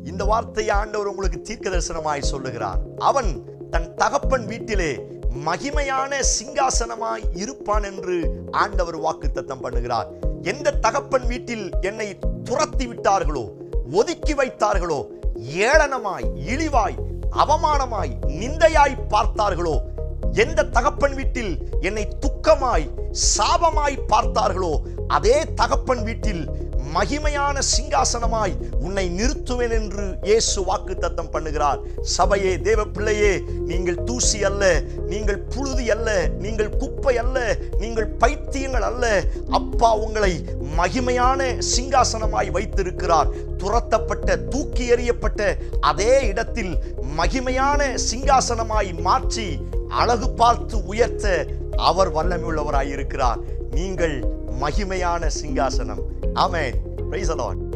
இந்த வார்த்தையை ஆண்டவர் உங்களுக்கு தீர்க்க தரிசனமாய் சொல்லுகிறார். அவன் தன் தகப்பன் வீட்டிலே மகிமையான சிங்காசனமாய் இருப்பான் என்று ஆண்டவர் வாக்குத்தத்தம் பண்ணுகிறார். எந்த தகப்பன் வீட்டில் என்னை துரத்தி விட்டார்களோ, ஒதுக்கி வைத்தார்களோ, ஏளனமாய், இழிவாய், அவமானமாய், நிந்தையாய் பார்த்தார்களோ, எந்த தகப்பன் வீட்டில் என்னை துக்கமாய், சாபமாய் பார்த்தார்களோ, அதே தகப்பன் வீட்டில் மகிமையான சிங்காசனமாய் உன்னை நிறுத்துவேன் என்று இயேசு வாக்குத்தத்தம் பண்ணுகிறார். சபையே, தேவ பிள்ளையே, நீங்கள் தூசி அல்ல, நீங்கள் புழுதி அல்ல, நீங்கள் குப்பை அல்ல, நீங்கள் பைத்தியங்கள் அல்ல. அப்பா உங்களை மகிமையான சிங்காசனமாய் வைத்திருக்கிறார். துரத்தப்பட்ட, தூக்கி எறியப்பட்ட அதே இடத்தில் மகிமையான சிங்காசனமாய் மாற்றி அழகு பார்த்து உயர்த்த அவர் வல்லமையுள்ளவராய் இருக்கிறார். நீங்கள் மகிமையான சிங்காசனம். ஆமென். Praise the Lord.